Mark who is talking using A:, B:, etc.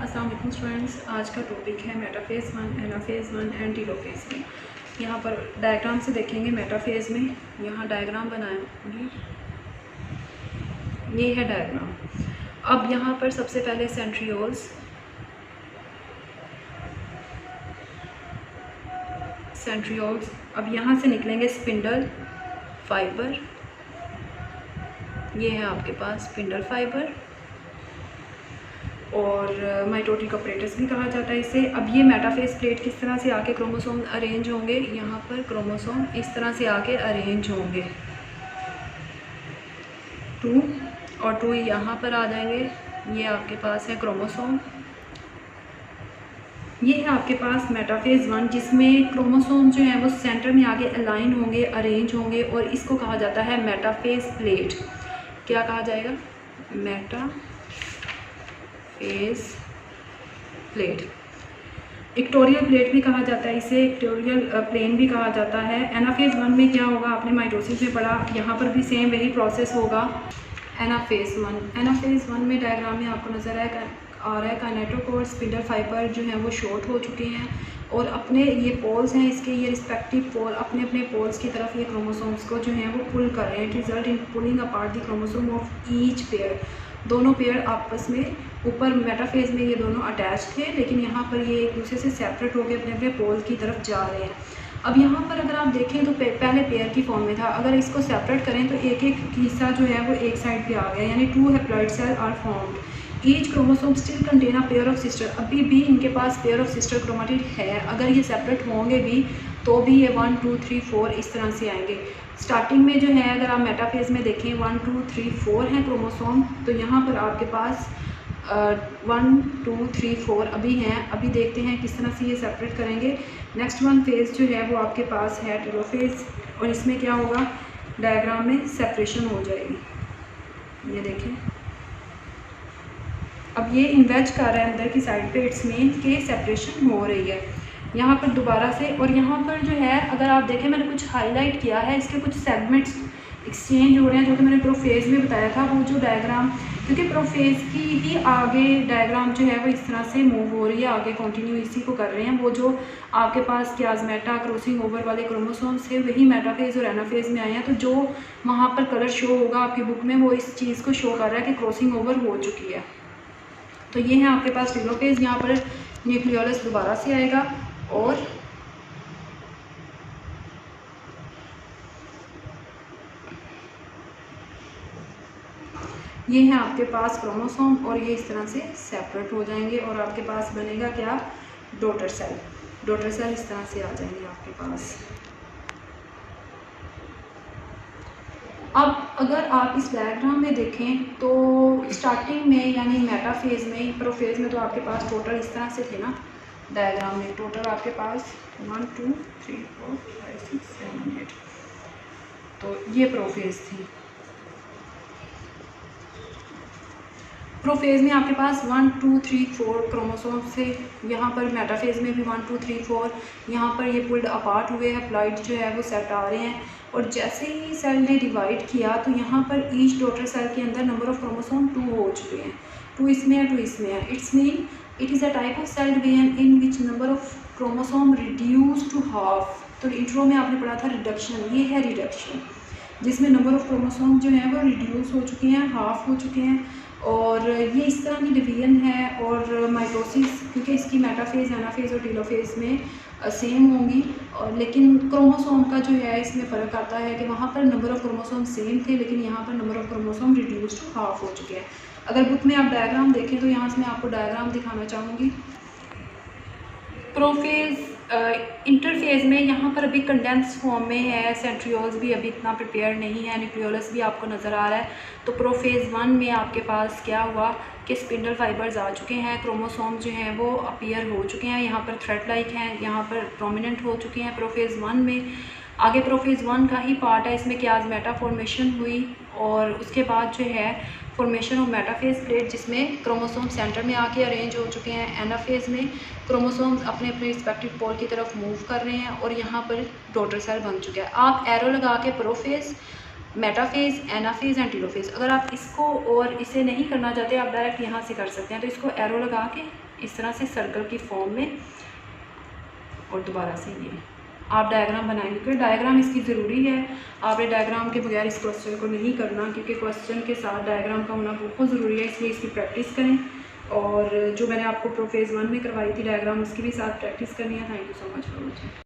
A: अस्सलाम वालेकुम स्टूडेंट्स, आज का टॉपिक है मेटाफेज़ 1, एनाफेज़ 1 एंड टेलोफेज़ में। यहाँ पर डायग्राम से देखेंगे मेटाफेज़ में। यहाँ डायग्राम बनाएंगे, ये है डायग्राम। अब यहाँ पर सबसे पहले सेंट्रियोल्स, अब यहाँ से निकलेंगे स्पिंडल फाइबर। ये है आपके पास स्पिंडल फाइबर और माइटोटिक ऑपरेटस भी कहा जाता है इसे। अब ये मेटाफेज़ प्लेट किस तरह से आके क्रोमोसोम अरेंज होंगे, यहाँ पर क्रोमोसोम इस तरह से आके अरेंज होंगे 2 और 2 यहाँ पर आ जाएंगे। ये आपके पास है क्रोमोसोम। ये है आपके पास मेटाफेज़ 1 जिसमें क्रोमोसोम जो है वो सेंटर में आगे अलाइन होंगे, अरेंज होंगे और इसको कहा जाता है मेटाफेज़ प्लेट। क्या कहा जाएगा? Metaphase plate. इक्टोरियल प्लेट भी कहा जाता है इसे, इक्टोरियल प्लेन भी कहा जाता है। एनाफेज़ 1 में क्या होगा, आपने माइटोसिस में पढ़ा, यहाँ पर भी सेम वही प्रोसेस होगा। एनाफेज़ 1 में डायग्राम में आपको नज़र आ रहा है काइनेटोकोर स्पिंडल फाइबर जो है वो शॉर्ट हो चुके हैं और अपने ये पोल्स हैं इसके, ये रिस्पेक्टिव पोल अपने अपने पोल्स की तरफ ये क्रोमोसोम्स को जो है वो पुल कर रहे हैं। It result in pulling apart the chromosome of each pair. दोनों पेयर आपस में ऊपर मेटाफेज़ में ये दोनों अटैच थे, लेकिन यहाँ पर ये एक दूसरे से सेपरेट होकर अपने अपने पोल की तरफ जा रहे हैं। अब यहाँ पर अगर आप देखें तो पहले पेयर की फॉर्म में था, अगर इसको सेपरेट करें तो एक एक हिस्सा जो है वो एक साइड पे आ गया, यानी 2 haploid cell are formed. Each chromosome still contain a pair of sister. अभी भी इनके पास पेयर ऑफ सिस्टर क्रोमेटिड है, अगर ये सेपरेट होंगे भी तो भी ये 1 2 3 4 इस तरह से आएंगे। स्टार्टिंग में जो है अगर आप मेटाफेज़ में देखें 1 2 3 4 हैं क्रोमोसोम, तो यहाँ पर आपके पास 1 2 3 4 अभी हैं। अभी देखते हैं किस तरह से ये सेपरेट करेंगे। नेक्स्ट वन फेज़ जो है वो आपके पास है टेलोफेज़, और इसमें क्या होगा, डायग्राम में सेपरेशन हो जाएगी। ये देखें, अब ये इन्वेज कर रहा है अंदर की साइड पे, इट्स मीन कि सेपरेशन हो रही है यहाँ पर दोबारा से। और यहाँ पर जो है अगर आप देखें, मैंने कुछ हाईलाइट किया है, इसके कुछ सेगमेंट्स एक्सचेंज हो रहे हैं जो कि मैंने प्रोफेज़ में बताया था। वो जो डायग्राम, क्योंकि प्रोफेज़ की ही आगे डायग्राम जो है वो इस तरह से मूव हो रही है, आगे कंटिन्यू इसी को कर रहे हैं। वो जो आपके पास कियाज़मेटा क्रॉसिंग ओवर वाले क्रोमोसोम्स थे वही मेटाफेज़ और एनाफेज़ में आए हैं। तो जो वहाँ पर कलर शो होगा आपकी बुक में वो इस चीज़ को शो कर रहा है कि क्रॉसिंग ओवर हो चुकी है। तो ये है आपके पास टेलोफेज़। यहाँ पर न्यूक्लियोलस दोबारा से आएगा और ये है आपके पास क्रोमोसोम और ये इस तरह से सेपरेट हो जाएंगे और आपके पास बनेगा क्या, डॉटर सेल। डॉटर सेल इस तरह से आ जाएंगे आपके पास। अब अगर आप इस डायग्राम में देखें तो स्टार्टिंग में यानी मेटाफेज़ में, प्रोफेज़ में तो आपके पास टोटल इस तरह से थे ना डायग्राम में, टोटल आपके पास 1 2 3 4 5 6 7 8, तो ये प्रोफेज़ थी। प्रोफेज़ में आपके पास 1 2 3 4 क्रोमोसोम्स थे। यहाँ पर मेटाफेज़ में भी 1 2 3 4, यहाँ पर ये पुल्ड अपार्ट हुए हैं, प्लाइड जो है वो सेट आ रहे हैं। और जैसे ही सेल ने डिवाइड किया तो यहाँ पर ईच डॉटर सेल के अंदर नंबर ऑफ क्रोमोसोम 2 हो चुके हैं। 2 इसमें है, 2 इसमें है। It's mean it is a type of cell division in which number of chromosome reduce to half. तो इंट्रो में आपने पढ़ा था रिडक्शन, ये है रिडक्शन, जिसमें नंबर ऑफ क्रोमोसोम जो है वो रिड्यूस हो चुके हैं, हाफ हो चुके हैं। और ये इस तरह की डिवीजन है। और माइटोसिस, क्योंकि इसकी मेटाफेज़, एनाफेज़ और टेलोफेज़ में सेम होंगी, और लेकिन क्रोमोसोम का जो है इसमें फ़र्क आता है कि वहाँ पर नंबर ऑफ क्रोमोसोम सेम थे, लेकिन यहाँ पर number of chromosome reduce to half हो चुके हैं। अगर बुक में आप डायग्राम देखें तो यहाँ से मैं आपको डायग्राम दिखाना चाहूँगी। प्रोफेज़ इंटरफेज़ में यहाँ पर अभी कंडेंस फॉर्म में है, सेंट्रियोल्स भी अभी इतना प्रिपेयर नहीं है, न्यूक्लियोलस भी आपको नज़र आ रहा है। तो प्रोफेज़ 1 में आपके पास क्या हुआ कि स्पिंडल फाइबर्स आ चुके हैं, क्रोमोसोम जो हैं वो अपीयर हो चुके हैं, यहाँ पर थ्रेड लाइक हैं, यहाँ पर प्रोमिनेंट हो चुके हैं प्रोफेज़ 1 में। आगे प्रोफेज़ 1 का ही पार्ट है, इसमें कियाज़मेटा फॉर्मेशन हुई और उसके बाद जो है फॉर्मेशन ऑफ मेटाफेज़ प्लेट, जिसमें क्रोमोसोम सेंटर में आके अरेंज हो चुके हैं। एनाफेज़ में क्रोमोसोम्स अपने अपने रिस्पेक्टिव पोल की तरफ मूव कर रहे हैं और यहाँ पर डॉटर सेल बन चुका है। आप एरो लगा के prophase metaphase, anaphase and telophase. अगर आप इसको और इसे नहीं करना चाहते, आप डायरेक्ट यहाँ से कर सकते हैं। तो इसको एरो लगा के इस तरह से सर्कल की फॉर्म में और दोबारा से ये आप डायग्राम बनाएंगे, क्योंकि डायग्राम इसकी ज़रूरी है। आपने डायग्राम के बगैर इस क्वेश्चन को नहीं करना, क्योंकि क्वेश्चन के साथ डायग्राम का होना बहुत ज़रूरी है। इसलिए इसकी प्रैक्टिस करें, और जो मैंने आपको फेज़ 1 में करवाई थी डायग्राम, उसकी भी साथ प्रैक्टिस करनी है। Thank you so much for watching.